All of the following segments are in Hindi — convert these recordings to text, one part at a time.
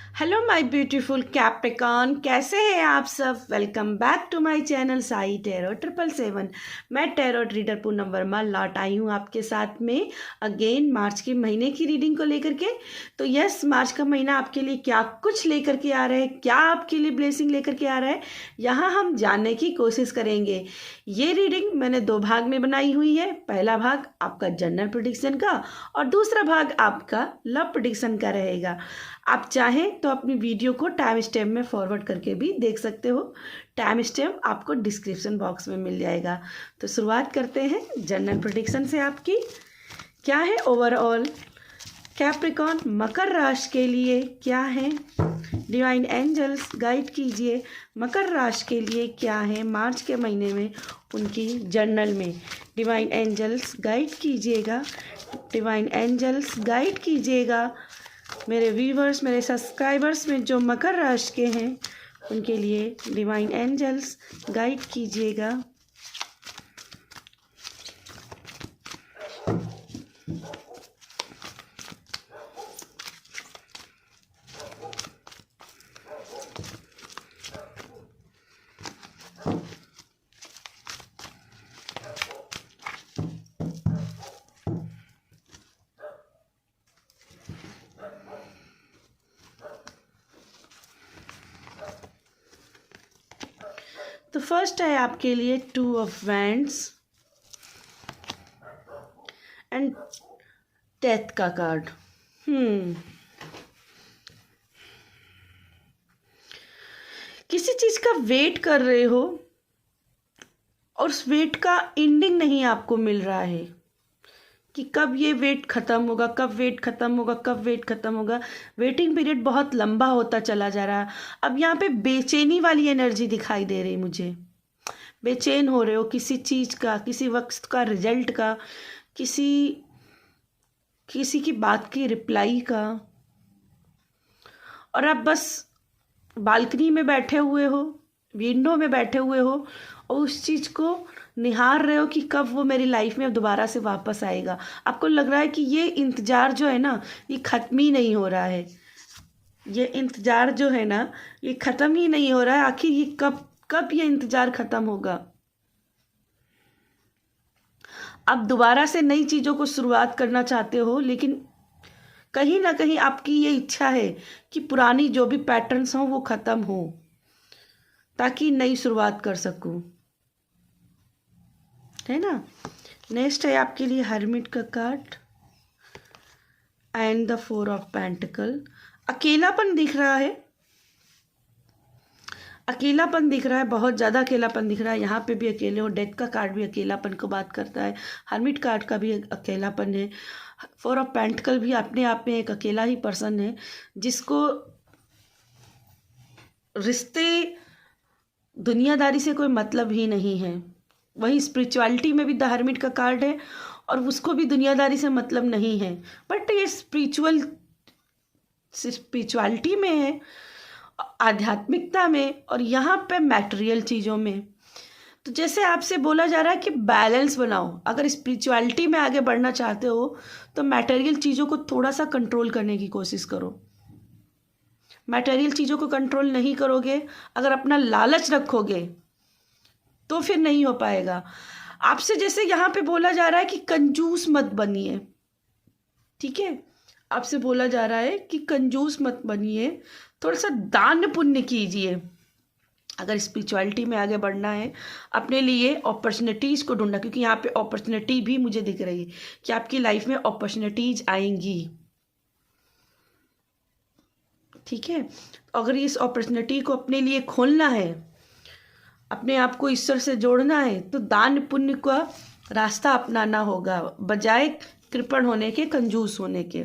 हेलो माय ब्यूटीफुल कैप्रिकॉन, कैसे हैं आप सब। Welcome back to my channel Sai tarot 777। मैं टैरोट रीडर पूनम वर्मा लौट आई हूँ आपके साथ में अगेन मार्च के महीने की रीडिंग को लेकर के। तो यस, मार्च का महीना आपके लिए क्या कुछ लेकर के आ रहा है, क्या आपके लिए ब्लेसिंग लेकर के आ रहा है, यहाँ हम जानने की कोशिश करेंगे। ये रीडिंग मैंने 2 भाग में बनाई हुई है। पहला भाग आपका जनरल प्रेडिक्शन का और दूसरा भाग आपका लव प्रेडिक्शन का रहेगा। आप चाहें तो अपनी वीडियो को टाइम स्टैम्प में फॉरवर्ड करके भी देख सकते हो। टाइम स्टैम्प आपको डिस्क्रिप्शन बॉक्स में मिल जाएगा। तो शुरुआत करते हैं जनरल प्रेडिक्शन से। आपकी क्या है ओवरऑल कैप्रिकॉन मकर राशि के लिए, क्या है डिवाइन एंजल्स गाइड कीजिए। मकर राशि के लिए क्या है मार्च के महीने में उनकी जर्नल में। डिवाइन एंजल्स गाइड कीजिएगा, डिवाइन एंजल्स गाइड कीजिएगा। मेरे व्यूवर्स, मेरे सब्सक्राइबर्स में जो मकर राशि के हैं उनके लिए डिवाइन एंजल्स गाइड कीजिएगा। तो फर्स्ट है आपके लिए 2 ऑफ वैंड्स एंड डेथ का कार्ड। किसी चीज़ का वेट कर रहे हो और उस वेट का एंडिंग नहीं आपको मिल रहा है कि कब ये वेट ख़त्म होगा, कब वेट ख़त्म होगा, कब वेट ख़त्म होगा। वेटिंग पीरियड बहुत लंबा होता चला जा रहा है। अब यहाँ पे बेचैनी वाली एनर्जी दिखाई दे रही मुझे। बेचैन हो रहे हो किसी चीज़ का, किसी वक्त का रिजल्ट का, किसी की बात की रिप्लाई का, और आप बस बालकनी में बैठे हुए हो, विंडो में बैठे हुए हो और उस चीज़ को निहार रहे हो कि कब वो मेरी लाइफ में दोबारा से वापस आएगा। आपको लग रहा है कि ये इंतज़ार जो है ना, ये ख़त्म ही नहीं हो रहा है। ये इंतज़ार जो है ना, ये ख़त्म ही नहीं हो रहा है। आखिर ये कब ये इंतज़ार ख़त्म होगा। आप दोबारा से नई चीज़ों को शुरुआत करना चाहते हो, लेकिन कहीं ना कहीं आपकी ये इच्छा है कि पुरानी जो भी पैटर्न्स हों वो ख़त्म हो ताकि नई शुरुआत कर सकूं, है ना। नेक्स्ट है आपके लिए हर्मिट का card and the 4 of pentacle. अकेलापन दिख रहा है, अकेलापन दिख रहा है, बहुत ज़्यादा अकेलापन दिख रहा है। यहाँ पे भी अकेले हो। डेथ का कार्ड भी अकेलापन को बात करता है, हर्मिट कार्ड का भी अकेलापन है। 4 ऑफ पेंटिकल भी अपने आप में एक अकेला ही पर्सन है जिसको रिश्ते दुनियादारी से कोई मतलब ही नहीं है। वहीं स्पिरिचुअलिटी में भी द हर्मिट का कार्ड है और उसको भी दुनियादारी से मतलब नहीं है, बट ये स्पिरिचुअलिटी में है, आध्यात्मिकता में, और यहाँ पे मैटेरियल चीज़ों में। तो जैसे आपसे बोला जा रहा है कि बैलेंस बनाओ। अगर स्पिरिचुअलिटी में आगे बढ़ना चाहते हो तो मैटेरियल चीज़ों को थोड़ा सा कंट्रोल करने की कोशिश करो। मैटेरियल चीज़ों को कंट्रोल नहीं करोगे, अगर अपना लालच रखोगे तो फिर नहीं हो पाएगा। आपसे जैसे यहाँ पे बोला जा रहा है कि कंजूस मत बनिए, ठीक है। आपसे बोला जा रहा है कि कंजूस मत बनिए, थोड़ा सा दान पुण्य कीजिए। अगर स्पिरिचुअलिटी में आगे बढ़ना है, अपने लिए अपॉर्चुनिटीज़ को ढूंढना, क्योंकि यहाँ पे अपॉर्चुनिटी भी मुझे दिख रही है कि आपकी लाइफ में अपॉर्चुनिटीज आएंगी, ठीक है। अगर इस अपॉर्चुनिटी को अपने लिए खोलना है, अपने आप को ईश्वर से जोड़ना है, तो दान पुण्य का रास्ता अपनाना होगा बजाय कृपण होने के, कंजूस होने के।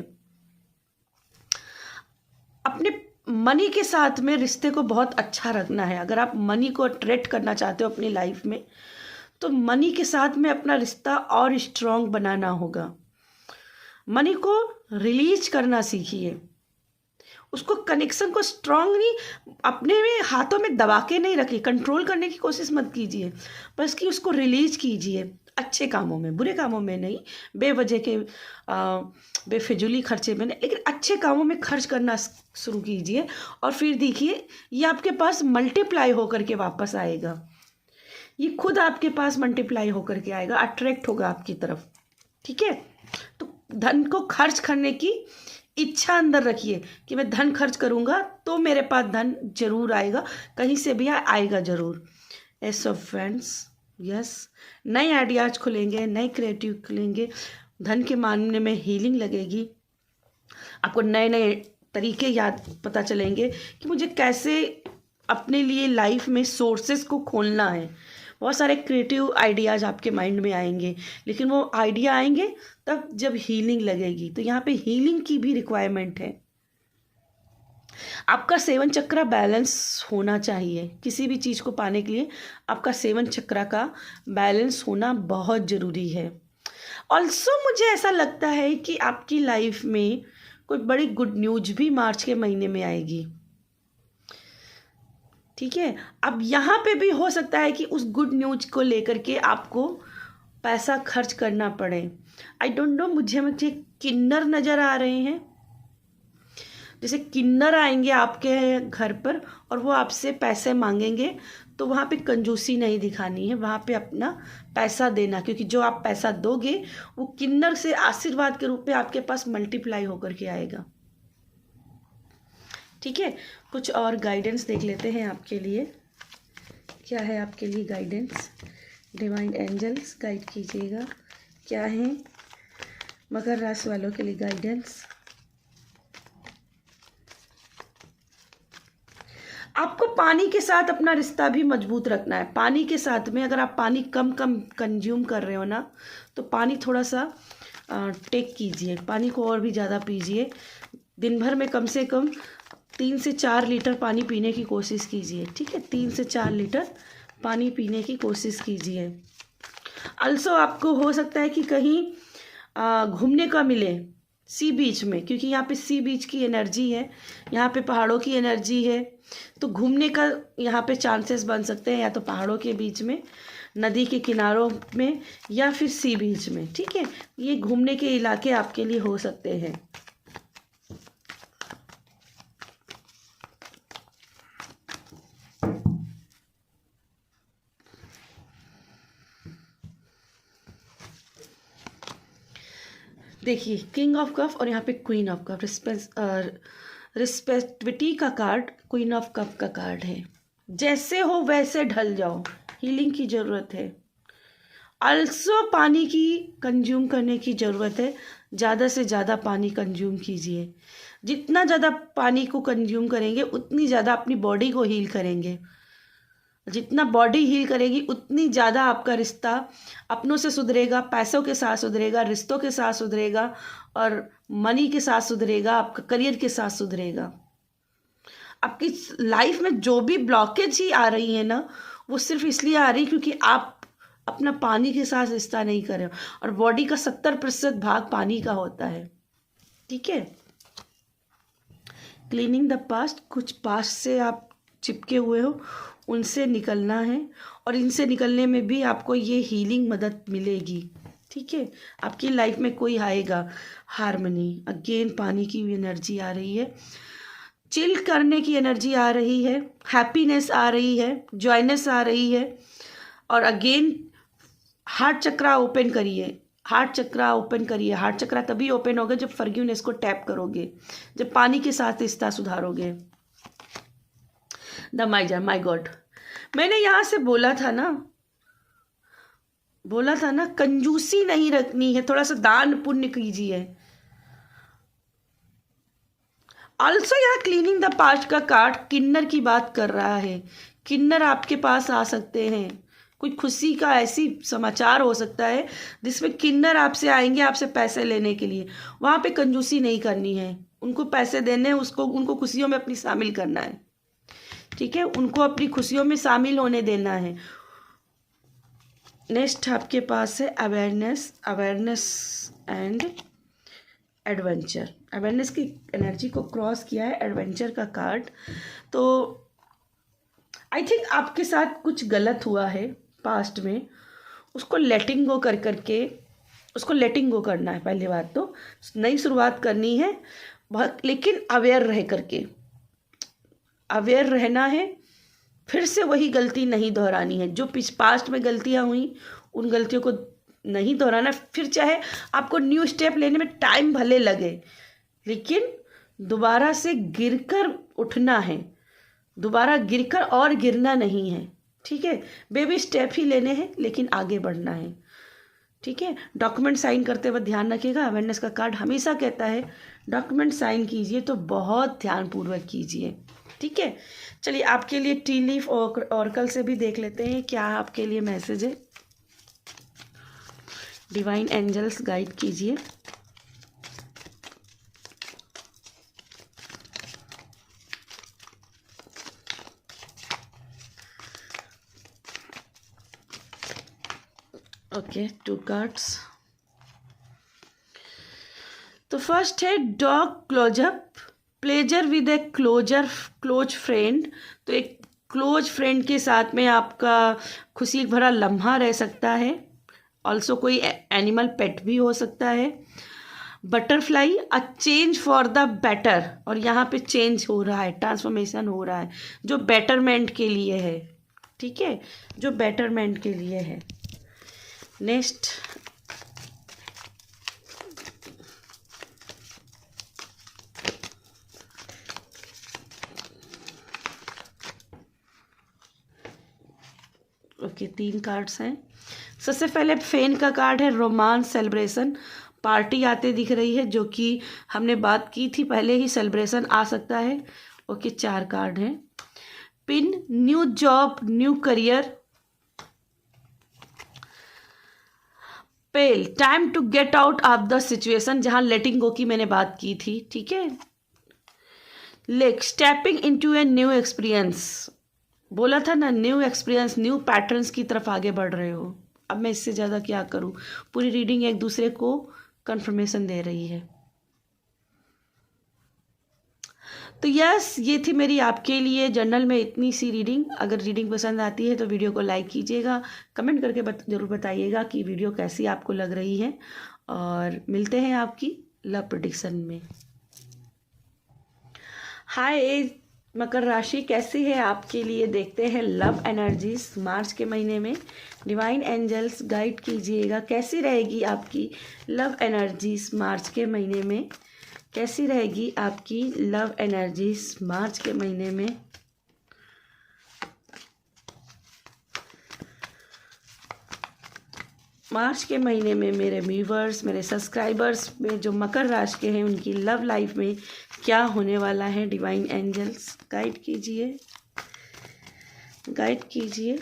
अपने मनी के साथ में रिश्ते को बहुत अच्छा रखना है। अगर आप मनी को अट्रैक्ट करना चाहते हो अपनी लाइफ में, तो मनी के साथ में अपना रिश्ता और स्ट्रॉन्ग बनाना होगा। मनी को रिलीज करना सीखिए, उसको कनेक्शन को स्ट्रांगली अपने में हाथों में दबा के नहीं रखिए, कंट्रोल करने की कोशिश मत कीजिए, बस कि उसको रिलीज कीजिए। अच्छे कामों में, बुरे कामों में नहीं, बेवजह के बेफिजूली खर्चे में नहीं, लेकिन अच्छे कामों में खर्च करना शुरू कीजिए और फिर देखिए ये आपके पास मल्टीप्लाई होकर के वापस आएगा। ये खुद आपके पास मल्टीप्लाई होकर के आएगा, अट्रैक्ट होगा आपकी तरफ। ठीक है, तो धन को खर्च करने की इच्छा अंदर रखिए कि मैं धन खर्च करूँगा तो मेरे पास धन जरूर आएगा, कहीं से भी आएगा ज़रूर। एस ऑफ फ्रेंड्स, यस, नए आइडियाज खुलेंगे, नए क्रिएटिव खुलेंगे, धन के मामले में हीलिंग लगेगी, आपको नए नए तरीके याद पता चलेंगे कि मुझे कैसे अपने लिए लाइफ में सोर्सेस को खोलना है। बहुत सारे क्रिएटिव आइडियाज़ आपके माइंड में आएंगे, लेकिन वो आइडिया आएंगे तब जब हीलिंग लगेगी। तो यहाँ पे हीलिंग की भी रिक्वायरमेंट है। आपका सेवन चक्र बैलेंस होना चाहिए। किसी भी चीज़ को पाने के लिए आपका सेवन चक्र का बैलेंस होना बहुत ज़रूरी है। ऑल्सो मुझे ऐसा लगता है कि आपकी लाइफ में कोई बड़ी गुड न्यूज भी मार्च के महीने में आएगी। ठीक है, अब यहाँ पे भी हो सकता है कि उस गुड न्यूज को लेकर के आपको पैसा खर्च करना पड़े। आई डोंट नो, मुझे किन्नर नज़र आ रहे हैं, जैसे किन्नर आएंगे आपके घर पर और वो आपसे पैसे मांगेंगे, तो वहाँ पे कंजूसी नहीं दिखानी है, वहाँ पे अपना पैसा देना, क्योंकि जो आप पैसा दोगे वो किन्नर से आशीर्वाद के रूप में आपके पास मल्टीप्लाई होकर के आएगा। ठीक है, कुछ और गाइडेंस देख लेते हैं आपके लिए। क्या है आपके लिए गाइडेंस? डिवाइन एंजल्स गाइड कीजिएगा, क्या है मकर राशि वालों के लिए गाइडेंस? आपको पानी के साथ अपना रिश्ता भी मजबूत रखना है। पानी के साथ में अगर आप पानी कम कंज्यूम कर रहे हो ना, तो पानी थोड़ा सा टेक कीजिए, पानी को और भी ज़्यादा पीजिए। दिन भर में कम से कम 3 से 4 लीटर पानी पीने की कोशिश कीजिए। ठीक है, 3 से 4 लीटर पानी पीने की कोशिश कीजिए। अल्सो आपको हो सकता है कि कहीं घूमने का मिले सी बीच में, क्योंकि यहाँ पे सी बीच की एनर्जी है, यहाँ पे पहाड़ों की एनर्जी है, तो घूमने का यहाँ पे चांसेस बन सकते हैं, या तो पहाड़ों के बीच में, नदी के किनारों में, या फिर सी बीच में। ठीक है, ये घूमने के इलाके आपके लिए हो सकते हैं। देखिए, किंग ऑफ कप और यहाँ पे क्वीन ऑफ कप, रिस्पेक्टिविटी का कार्ड क्वीन ऑफ कप का कार्ड है। जैसे हो वैसे ढल जाओ, हीलिंग की ज़रूरत है। अल्सो पानी की कंज्यूम करने की ज़रूरत है, ज़्यादा से ज़्यादा पानी कंज्यूम कीजिए। जितना ज़्यादा पानी को कंज्यूम करेंगे उतनी ज़्यादा अपनी बॉडी को हील करेंगे। जितना बॉडी हील करेगी उतनी ज़्यादा आपका रिश्ता अपनों से सुधरेगा, पैसों के साथ सुधरेगा, रिश्तों के साथ सुधरेगा, और मनी के साथ सुधरेगा, आपका करियर के साथ सुधरेगा। आपकी लाइफ में जो भी ब्लॉकेज ही आ रही है ना, वो सिर्फ इसलिए आ रही क्योंकि आप अपना पानी के साथ रिश्ता नहीं कर रहे हो, और बॉडी का 70% भाग पानी का होता है। ठीक है, क्लीनिंग द पास्ट, कुछ पास्ट से आप चिपके हुए हो, उनसे निकलना है, और इनसे निकलने में भी आपको ये हीलिंग मदद मिलेगी। ठीक है, आपकी लाइफ में कोई आएगा हार्मनी। अगेन पानी की एनर्जी आ रही है, चिल करने की एनर्जी आ रही है, हैप्पीनेस आ रही है, जॉयनेस आ रही है। और अगेन हार्ट चक्रा ओपन करिए, हार्ट चक्रा ओपन करिए। हार्ट चक्रा तभी ओपन होगा जब फॉरगिवनेस को टैप करोगे, जब पानी के साथ रिश्ता सुधारोगे। द माई गॉड, मैंने यहाँ से बोला था ना कंजूसी नहीं रखनी है, थोड़ा सा दान पुण्य कीजिए। ऑल्सो यहाँ क्लीनिंग द पास्ट का कार्ड किन्नर की बात कर रहा है। किन्नर आपके पास आ सकते हैं, कोई खुशी का ऐसी समाचार हो सकता है जिसमें किन्नर आपसे आएंगे आपसे पैसे लेने के लिए। वहाँ पे कंजूसी नहीं करनी है, उनको पैसे देने, उनको खुशियों में अपनी शामिल करना है। ठीक है, उनको अपनी खुशियों में शामिल होने देना है। नेक्स्ट आपके पास है अवेयरनेस एंड एडवेंचर। अवेयरनेस की एनर्जी को क्रॉस किया है एडवेंचर का कार्ड। तो आई थिंक आपके साथ कुछ गलत हुआ है पास्ट में, उसको लेटिंग गो कर करके उसको लेटिंग गो करना है। पहली बात तो नई शुरुआत करनी है बहुत, लेकिन अवेयर रह करके, अवेयर रहना है। फिर से वही गलती नहीं दोहरानी है। जो पास्ट में गलतियाँ हुई उन गलतियों को नहीं दोहराना। फिर चाहे आपको न्यू स्टेप लेने में टाइम भले लगे, लेकिन दोबारा से गिरकर उठना है, दोबारा गिरकर और गिरना नहीं है। ठीक है, बेबी स्टेप ही लेने हैं लेकिन आगे बढ़ना है। ठीक है, डॉक्यूमेंट साइन करते वक्त ध्यान रखिएगा। अवेयरनेस का कार्ड हमेशा कहता है डॉक्यूमेंट साइन कीजिए तो बहुत ध्यानपूर्वक कीजिए। ठीक है, चलिए आपके लिए टी लीफ और ऑर्कल से भी देख लेते हैं क्या आपके लिए मैसेज है। डिवाइन एंजल्स गाइड कीजिए। Okay, 2 cards. तो फर्स्ट है dog closeup, pleasure with a close friend. तो एक क्लोज फ्रेंड के साथ में आपका खुशी भरा लम्हा रह सकता है। ऑल्सो कोई एनिमल पेट भी हो सकता है। Butterfly, a change for the better. और यहाँ पे चेंज हो रहा है, ट्रांसफॉर्मेशन हो रहा है जो बेटरमेंट के लिए है। ठीक है, जो बेटरमेंट के लिए है। नेक्स्ट ओके, 3 कार्ड्स हैं। सबसे पहले फेन का कार्ड है, रोमांस सेलिब्रेशन, पार्टी आते दिख रही है, जो कि हमने बात की थी पहले ही, सेलिब्रेशन आ सकता है। ओके, 4 कार्ड हैं। Pin, new job, new career. Pale, time to get out of the situation, जहां लेटिंग गो की मैंने बात की थी। ठीक है। Lake, stepping into a new experience. बोला था ना, न्यू एक्सपीरियंस, न्यू पैटर्न्स की तरफ आगे बढ़ रहे हो। अब मैं इससे ज़्यादा क्या करूं, पूरी रीडिंग एक दूसरे को कंफर्मेशन दे रही है। तो यस, ये थी मेरी आपके लिए जर्नल में इतनी सी रीडिंग। अगर रीडिंग पसंद आती है तो वीडियो को लाइक कीजिएगा, कमेंट करके ज़रूर बताइएगा कि वीडियो कैसी आपको लग रही है। और मिलते हैं आपकी लव प्रेडिक्शन में। हाय मकर राशि, कैसी है आपके लिए, देखते हैं लव एनर्जीज मार्च के महीने में। डिवाइन एंजल्स गाइड कीजिएगा, कैसी रहेगी आपकी लव एनर्जीज मार्च के महीने में। कैसी रहेगी आपकी लव एनर्जीज मार्च के महीने में। मार्च के महीने में मेरे व्यूवर्स, मेरे सब्सक्राइबर्स में जो मकर राशि के हैं, उनकी लव लाइफ में क्या होने वाला है। डिवाइन एंजल्स गाइड कीजिए, गाइड कीजिए।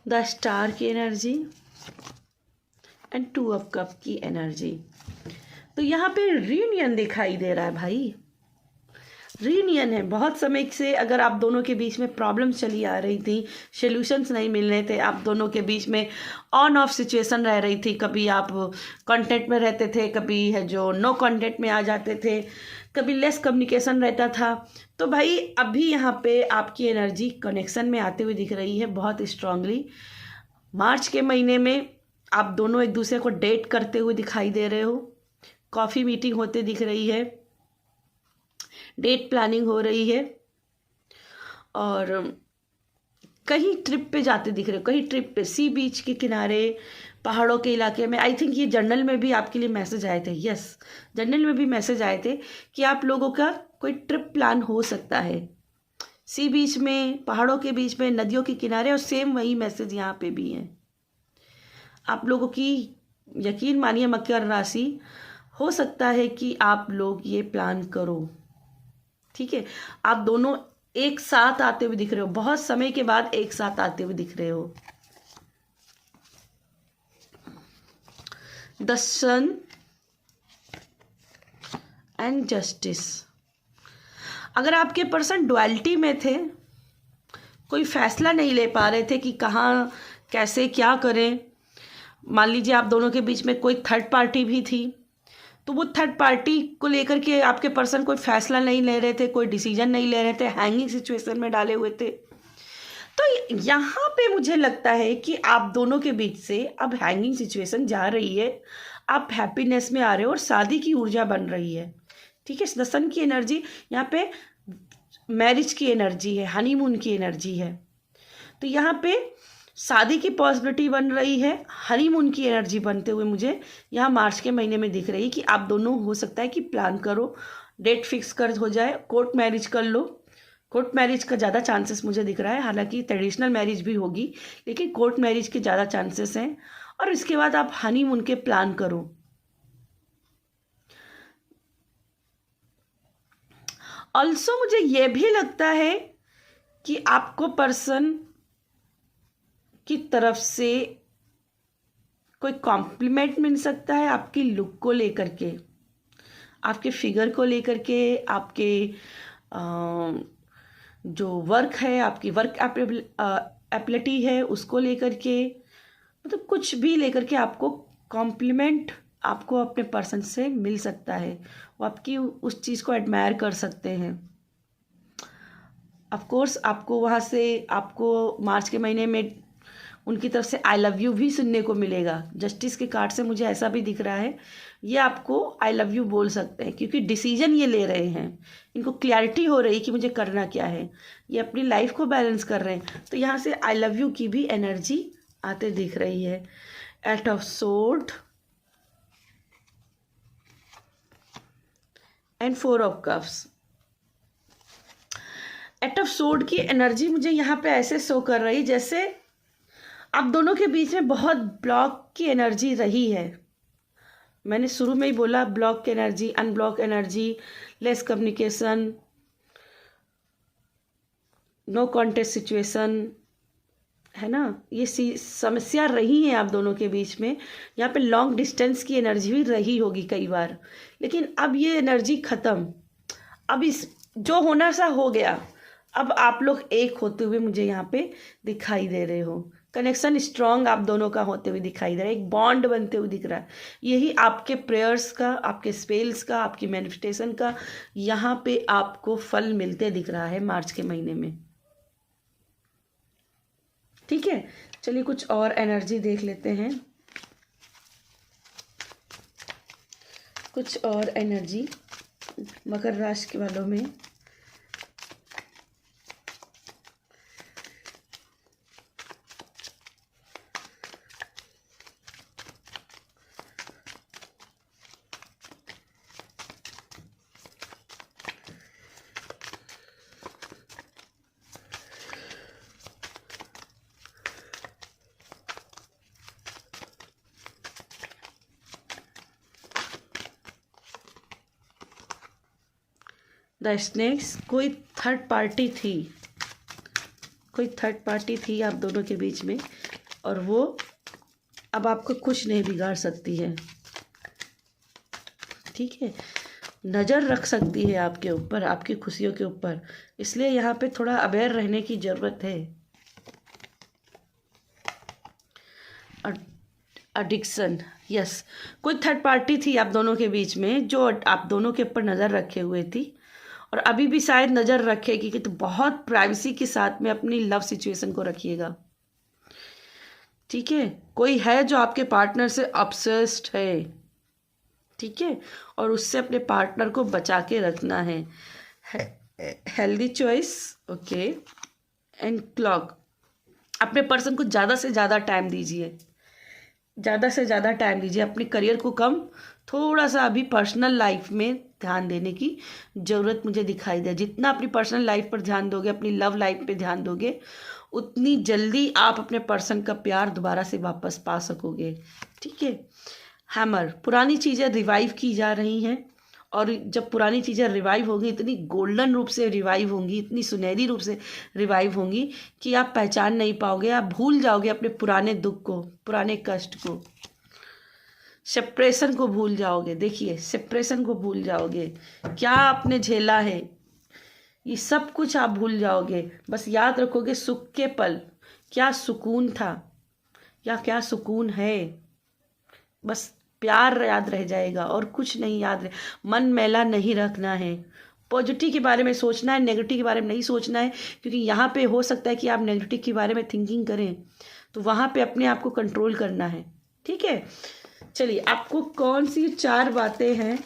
द स्टार की एनर्जी एंड 2 ऑफ कप की एनर्जी। तो यहाँ पे रीयूनियन दिखाई दे रहा है भाई, रीयूनियन है। बहुत समय से अगर आप दोनों के बीच में प्रॉब्लम्स चली आ रही थी, सॉल्यूशंस नहीं मिल रहे थे, आप दोनों के बीच में ऑन ऑफ सिचुएशन रह रही थी। कभी आप कांटेक्ट में रहते थे, कभी है जो नो कांटेक्ट में आ जाते थे, कभी लेस कम्युनिकेशन रहता था। तो भाई अभी यहाँ पे आपकी एनर्जी कनेक्शन में आते हुए दिख रही है बहुत स्ट्रांगली। मार्च के महीने में आप दोनों एक दूसरे को डेट करते हुए दिखाई दे रहे हो, कॉफ़ी मीटिंग होते दिख रही है, डेट प्लानिंग हो रही है, और कहीं ट्रिप पे जाते दिख रहे हो, कहीं ट्रिप पे, सी बीच के किनारे, पहाड़ों के इलाके में। आई थिंक ये जर्नल में भी आपके लिए मैसेज आए थे। यस, जर्नल में भी मैसेज आए थे कि आप लोगों का कोई ट्रिप प्लान हो सकता है, सी बीच में, पहाड़ों के बीच में, नदियों के किनारे। और सेम वही मैसेज यहाँ पे भी है। आप लोगों की, यकीन मानिए मकर राशि, हो सकता है कि आप लोग ये प्लान करो। ठीक है, आप दोनों एक साथ आते हुए दिख रहे हो, बहुत समय के बाद एक साथ आते हुए दिख रहे हो। The sun and justice. अगर आपके पर्सन डुअलिटी में थे, कोई फैसला नहीं ले पा रहे थे कि कहाँ कैसे क्या करें, मान लीजिए आप दोनों के बीच में कोई थर्ड पार्टी भी थी, तो वो थर्ड पार्टी को लेकर के आपके पर्सन कोई फैसला नहीं ले रहे थे, कोई डिसीजन नहीं ले रहे थे, हैंगिंग सिचुएशन में डाले हुए थे। तो यहाँ पे मुझे लगता है कि आप दोनों के बीच से अब हैंगिंग सिचुएशन जा रही है, आप हैप्पीनेस में आ रहे हो और शादी की ऊर्जा बन रही है। ठीक है, द सन की एनर्जी यहाँ पे मैरिज की एनर्जी है, हनीमून की एनर्जी है। तो यहाँ पे शादी की पॉसिबिलिटी बन रही है, हनीमून की एनर्जी बनते हुए मुझे यहाँ मार्च के महीने में दिख रही है कि आप दोनों हो सकता है कि प्लान करो, डेट फिक्स कर हो जाए, कोर्ट मैरिज कर लो। कोर्ट मैरिज का ज़्यादा चांसेस मुझे दिख रहा है, हालांकि ट्रेडिशनल मैरिज भी होगी, लेकिन कोर्ट मैरिज के ज़्यादा चांसेस हैं। और इसके बाद आप हनीमून के प्लान करो। ऑल्सो मुझे ये भी लगता है कि आपको पर्सन की तरफ से कोई कॉम्प्लीमेंट मिल सकता है आपकी लुक को लेकर के, आपके फिगर को लेकर के, आपके जो वर्क है, आपकी वर्क एबिलिटी है उसको लेकर के, मतलब कुछ भी लेकर के आपको कॉम्प्लीमेंट आपको अपने पर्सन से मिल सकता है। वो आपकी उस चीज़ को एडमायर कर सकते हैं। ऑफ कोर्स आपको वहाँ से आपको मार्च के महीने में उनकी तरफ से आई लव यू भी सुनने को मिलेगा। जस्टिस के कार्ड से मुझे ऐसा भी दिख रहा है, ये आपको आई लव यू बोल सकते हैं, क्योंकि डिसीजन ये ले रहे हैं, इनको क्लैरिटी हो रही है कि मुझे करना क्या है, ये अपनी लाइफ को बैलेंस कर रहे हैं। तो यहाँ से आई लव यू की भी एनर्जी आते दिख रही है। Eight of sword and 4 of cups. Eight of sword की एनर्जी मुझे यहाँ पे ऐसे शो कर रही है जैसे आप दोनों के बीच में बहुत ब्लॉक की एनर्जी रही है। मैंने शुरू में ही बोला, ब्लॉक की energy, unblock energy, less communication, no contest situation, है ना, ये समस्या रही है आप दोनों के बीच में। यहाँ पे लॉन्ग डिस्टेंस की एनर्जी भी रही होगी कई बार, लेकिन अब ये एनर्जी ख़त्म। अब इस जो होना सा हो गया, अब आप लोग एक होते हुए मुझे यहाँ पे दिखाई दे रहे हो। कनेक्शन स्ट्रॉन्ग आप दोनों का होते हुए दिखाई दे रहा है, एक बॉन्ड बनते हुए दिख रहा है। यही आपके प्रेयर्स का, आपके स्पेल्स का, आपकी मैनिफेस्टेशन का यहाँ पे आपको फल मिलते दिख रहा है मार्च के महीने में। ठीक है, चलिए कुछ और एनर्जी देख लेते हैं, कुछ और एनर्जी मकर राशि के वालों में। द स्नेक्स, कोई थर्ड पार्टी थी, कोई थर्ड पार्टी थी आप दोनों के बीच में, और वो अब आपको कुछ नहीं बिगाड़ सकती है। ठीक है, नज़र रख सकती है आपके ऊपर, आपकी खुशियों के ऊपर, इसलिए यहाँ पे थोड़ा अवेयर रहने की ज़रूरत है। एडिक्शन, यस, कोई थर्ड पार्टी थी आप दोनों के बीच में जो आप दोनों के ऊपर नज़र रखे हुए थी, और अभी भी शायद नज़र रखेगी, कि तो बहुत प्राइवेसी के साथ में अपनी लव सिचुएशन को रखिएगा। ठीक है, कोई है जो आपके पार्टनर से ऑब्सेस्ड है, ठीक है, और उससे अपने पार्टनर को बचा के रखना है। Healthy choice, okay, and clock. अपने पर्सन को ज़्यादा से ज़्यादा टाइम दीजिए, ज़्यादा से ज़्यादा टाइम दीजिए, अपने करियर को कम, थोड़ा सा अभी पर्सनल लाइफ में ध्यान देने की ज़रूरत मुझे दिखाई दे। जितना अपनी पर्सनल लाइफ पर ध्यान दोगे, अपनी लव लाइफ पे ध्यान दोगे, उतनी जल्दी आप अपने पर्सन का प्यार दोबारा से वापस पा सकोगे। ठीक है, हैमर, पुरानी चीज़ें रिवाइव की जा रही हैं, और जब पुरानी चीज़ें रिवाइव होंगी, इतनी गोल्डन रूप से रिवाइव होंगी, इतनी सुनहरी रूप से रिवाइव होंगी कि आप पहचान नहीं पाओगे, आप भूल जाओगे अपने पुराने दुख को, पुराने कष्ट को। सेपरेशन को भूल जाओगे। देखिए, सेपरेशन को भूल जाओगे, क्या आपने झेला है ये सब कुछ आप भूल जाओगे। बस याद रखोगे सुख के पल, क्या सुकून था या क्या सुकून है। बस प्यार याद रह जाएगा और कुछ नहीं याद रहे। मन मैला नहीं रखना है, पॉजिटिव के बारे में सोचना है, नेगेटिव के बारे में नहीं सोचना है। क्योंकि यहाँ पे हो सकता है कि आप नेगेटिव के बारे में थिंकिंग करें, तो वहाँ पे अपने आप को कंट्रोल करना है। ठीक है, चलिए, आपको कौन सी 4 बातें हैं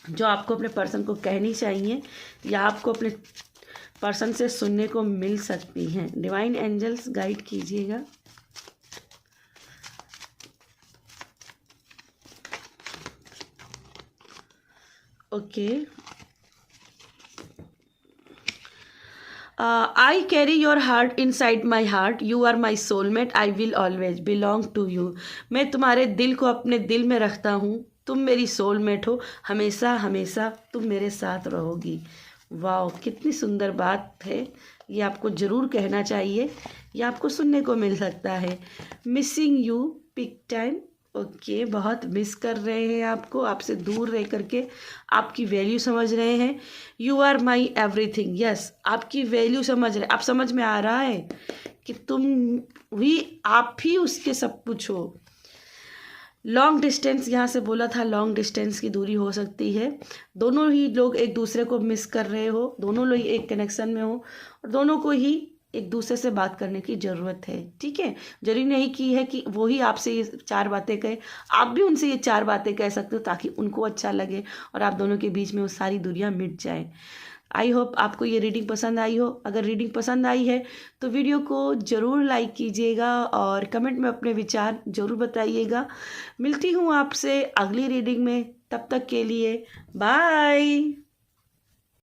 जो आपको अपने पर्सन को कहनी चाहिए या आपको अपने पर्सन से सुनने को मिल सकती हैं। डिवाइन एंजल्स गाइड कीजिएगा। Okay, I carry your heart inside my heart, you are my soulmate, I will always belong to you. मैं तुम्हारे दिल को अपने दिल में रखता हूँ, तुम मेरी सोलमेट हो, हमेशा हमेशा तुम मेरे साथ रहोगी। वाह, कितनी सुंदर बात है। ये आपको ज़रूर कहना चाहिए, ये आपको सुनने को मिल सकता है। Missing you peak time. Okay, बहुत मिस कर रहे हैं आपको, आपसे दूर रह करके आपकी वैल्यू समझ रहे हैं। You are my everything. Yes, आपकी वैल्यू समझ रहे, आप समझ में आ रहा है कि आप ही उसके सब कुछ हो। लॉन्ग डिस्टेंस, यहाँ से बोला था लॉन्ग डिस्टेंस की दूरी हो सकती है। दोनों ही लोग एक दूसरे को मिस कर रहे हो, दोनों लोग एक कनेक्शन में हो और दोनों को ही एक दूसरे से बात करने की ज़रूरत है। ठीक है, जरूरी नहीं की है कि वो ही आपसे ये 4 बातें कहे, आप भी उनसे ये 4 बातें कह सकते हो ताकि उनको अच्छा लगे और आप दोनों के बीच में वो सारी दूरियां मिट जाए। आई होप आपको ये रीडिंग पसंद आई हो। अगर रीडिंग पसंद आई है तो वीडियो को ज़रूर लाइक कीजिएगा और कमेंट में अपने विचार ज़रूर बताइएगा। मिलती हूँ आपसे अगली रीडिंग में, तब तक के लिए बाय।